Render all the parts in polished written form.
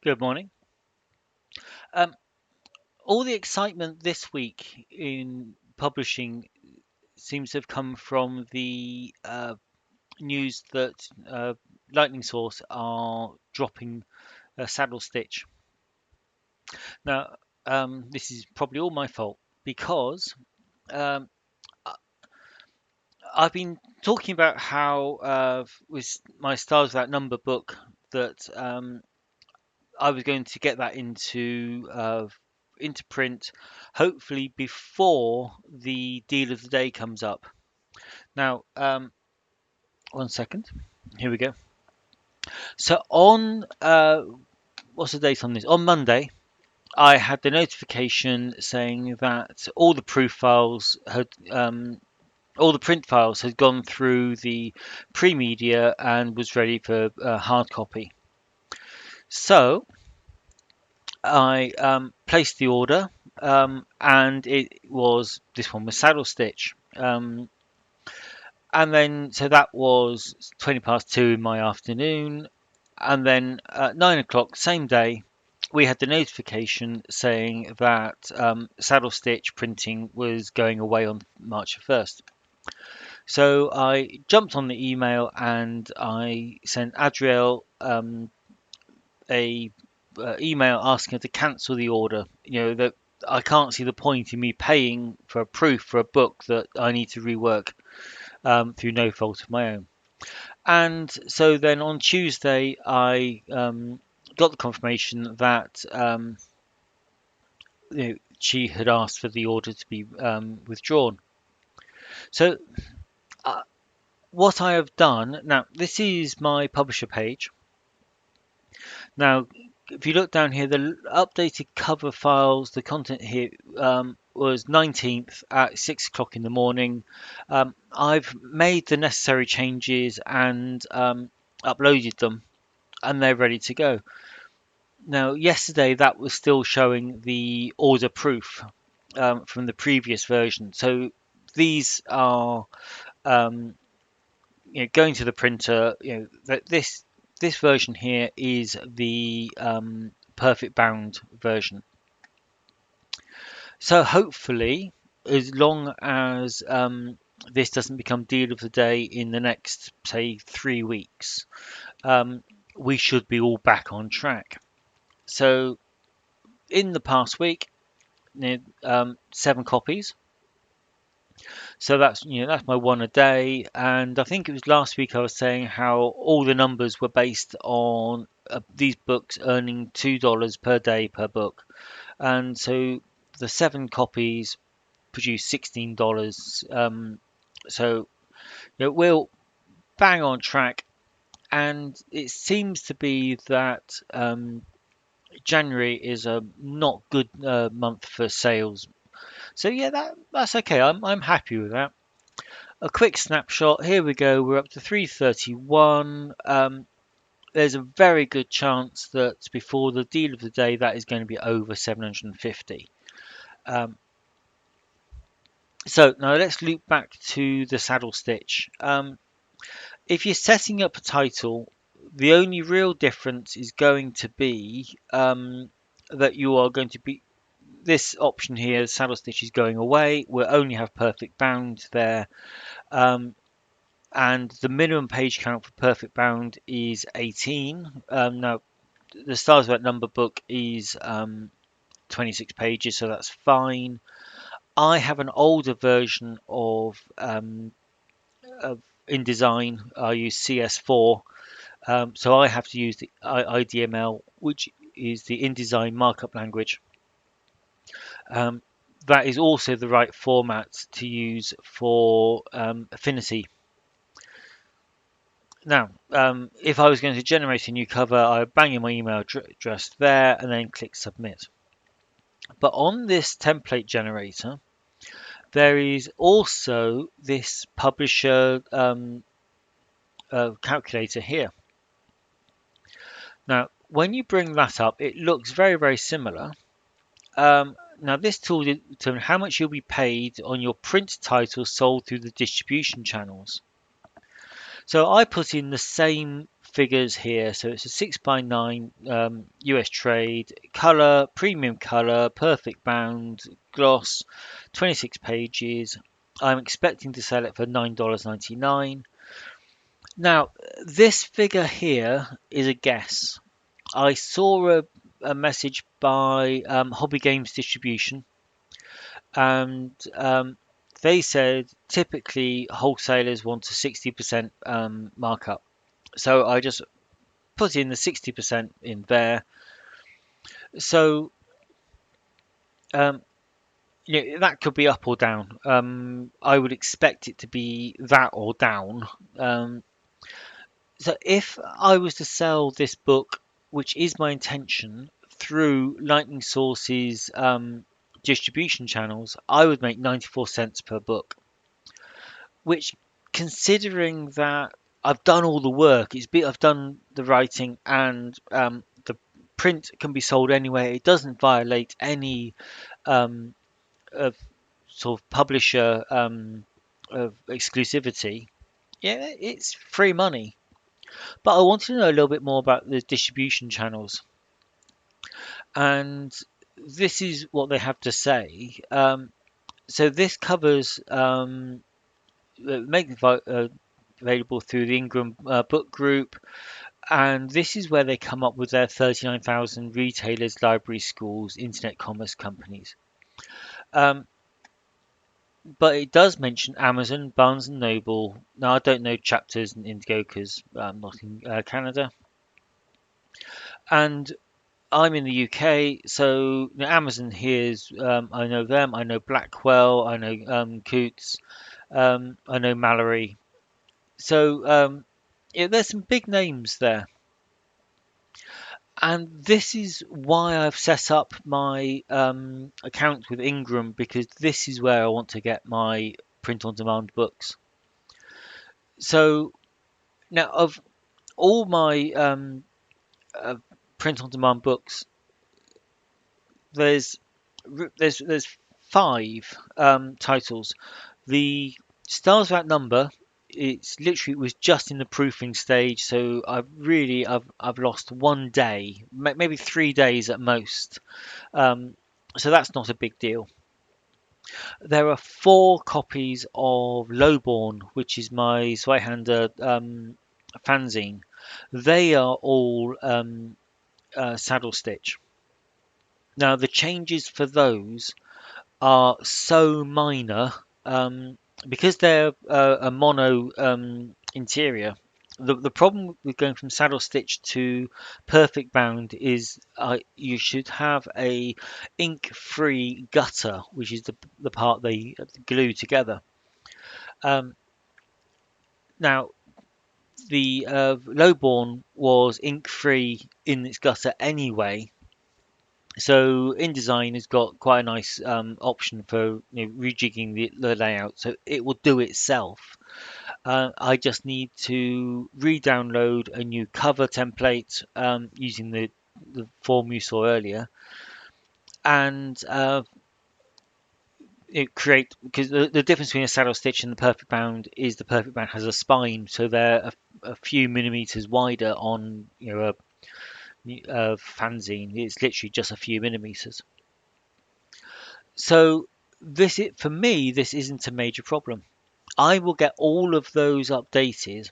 Good morning. Um, all the excitement this week in publishing seems to have come from the news that Lightning Source are dropping Saddle Stitch. Now, this is probably all my fault because um, I- I've been talking about how with my Stars Without Number book that I was going to get that into print, hopefully before the deal of the day comes up. Now, 1 second. Here we go. So on what's the date on this? On Monday, I had the notification saying that all the print files had gone through the pre-media and was ready for hard copy. So I placed the order, and this one was saddle stitch. And then, so that was 20 past 2 in my afternoon. And then at 9 o'clock, same day, we had the notification saying that saddle stitch printing was going away on March 1st. So I jumped on the email and I sent Adriel a email asking her to cancel the order. That I can't see the point in me paying for a proof for a book that I need to rework through no fault of my own. And so then on Tuesday, I got the confirmation that she had asked for the order to be withdrawn. So uh, what I have done now, this is my publisher page. Now, if you look down here, the updated cover files, the content here was 19th at 6 o'clock in the morning. I've made the necessary changes and uploaded them, and they're ready to go. Now, yesterday that was still showing the order proof from the previous version. So these are going to the printer. That this version here is the perfect bound version. So hopefully, as long as this doesn't become deal of the day in the next, say, 3 weeks, um, we should be all back on track. So in the past week, 7 copies. So that's my one a day, and I think it was last week I was saying how all the numbers were based on these books earning $2 per day per book, and so the 7 copies produced $16. So we're bang on track, and it seems to be that January is a not good month for sales. So yeah, that's okay. I'm happy with that. A quick snapshot. Here we go. We're up to 331. There's a very good chance that before the deal of the day, that is going to be over 750. So now let's loop back to the saddle stitch. If you're setting up a title, the only real difference is going to be that you are going to be this option here, saddle stitch is going away. We'll only have perfect bound there. And the minimum page count for perfect bound is 18. Now, the Stars Without Number book is 26 pages, so that's fine. I have an older version of InDesign. I use CS4, so I have to use the IDML, which is the InDesign markup language. That is also the right format to use for Affinity. Now, if I was going to generate a new cover, I would bang in my email address there and then click submit. But on this template generator, there is also this publisher calculator here. Now, when you bring that up, it looks very, very similar. Now, this tool determines how much you'll be paid on your print title sold through the distribution channels. So I put in the same figures here. So it's a 6x9 US trade, color, premium color, perfect bound, gloss, 26 pages. I'm expecting to sell it for $9.99. Now, this figure here is a guess. I saw a message by Hobby Games Distribution, and they said typically wholesalers want a 60% markup. So I just put in the 60% in there. So um, that could be up or down. I would expect it to be that or down. So if I was to sell this book, which is my intention, through Lightning Source's distribution channels, I would make 94 cents per book, which, considering that I've done all the work, I've done the writing, and the print can be sold anywhere. It doesn't violate any um, of sort of publisher of exclusivity. Yeah, it's free money. But I wanted to know a little bit more about the distribution channels, and this is what they have to say. So this covers making available through the Ingram Book Group, and this is where they come up with their 39,000 retailers, libraries, schools, internet commerce companies. Um, but it does mention Amazon, Barnes and Noble. Now I don't know Chapters and Indigo because I'm not in Canada, and I'm in the UK, so Amazon here's I know them. I know Blackwell. I know Coots. I know Mallory. So yeah, there's some big names there, and this is why I've set up my account with Ingram, because this is where I want to get my print-on-demand books. So now, of all my uh, print-on-demand books, there's there's five titles. The Stars Without Number, it's literally, it was just in the proofing stage, so I've lost one day, maybe 3 days at most. So that's not a big deal. There are four copies of Lowborn, which is my Zweihander fanzine. They are all saddle stitch. Now the changes for those are so minor, because they're a mono interior. The problem with going from saddle stitch to perfect bound is you should have a ink-free gutter, which is the part they glue together. Um, Now the Lowborn was ink-free in its gutter anyway, so InDesign has got quite a nice option for rejigging the layout, so it will do itself. I just need to re-download a new cover template using the form you saw earlier, and create, because the difference between a saddle stitch and the perfect bound is the perfect bound has a spine, so they're a few millimeters wider on a fanzine. It's literally just a few millimeters. So for me, this isn't a major problem. I will get all of those updated,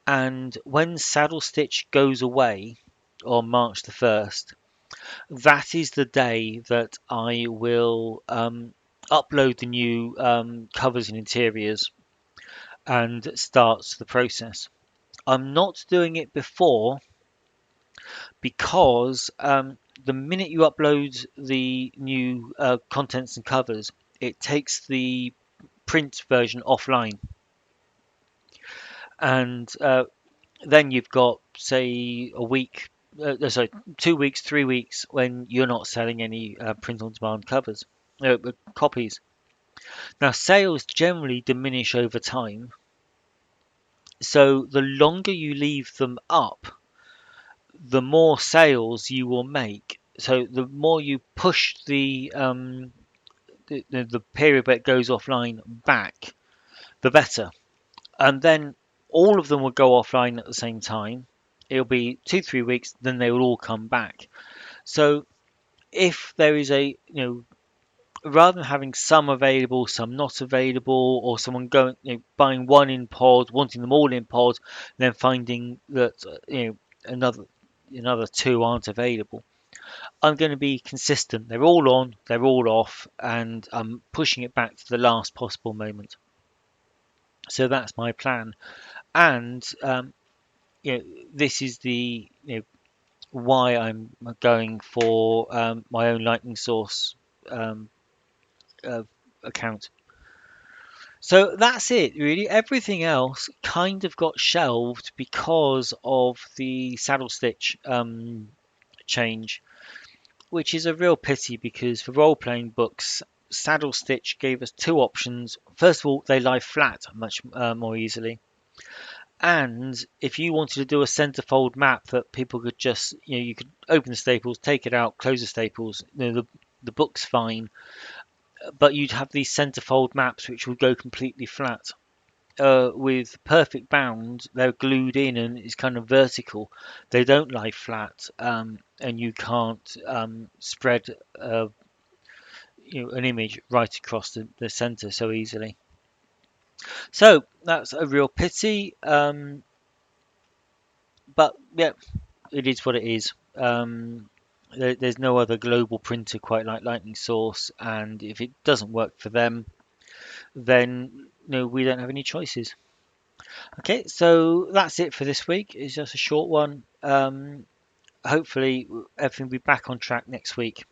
and when Saddle Stitch goes away on March the 1st, that is the day that I will upload the new covers and interiors and starts the process. I'm not doing it before, because the minute you upload the new contents and covers, it takes the print version offline, and then you've got, say, a week, sorry, 2 weeks, 3 weeks when you're not selling any print-on-demand copies. Now, sales generally diminish over time, so the longer you leave them up, the more sales you will make. So the more you push the period where it goes offline back, the better. And then all of them will go offline at the same time. It'll be 2-3 weeks, then they will all come back. So if there is rather than having some available, some not available, or someone going, buying one in pod, wanting them all in pod, then finding that another two aren't available. I'm going to be consistent. They're all on, they're all off, and I'm pushing it back to the last possible moment. So that's my plan. And you know, this is the why I'm going for my own Lightning Source um, uh, account. So that's it, really. Everything else kind of got shelved because of the saddle stitch change, which is a real pity because for role playing books, saddle stitch gave us two options. First of all, they lie flat much more easily. And if you wanted to do a centerfold map that people could just, you could open the staples, take it out, close the staples, the book's fine, but you'd have these centerfold maps which would go completely flat. With perfect bound, they're glued in and it's kind of vertical. They don't lie flat, and you can't spread an image right across the center so easily. So that's a real pity, but yeah, it is what it is. There's no other global printer quite like Lightning Source, and if it doesn't work for them, then no, we don't have any choices. Okay, so that's it for this week. It's just a short one. Hopefully, everything will be back on track next week.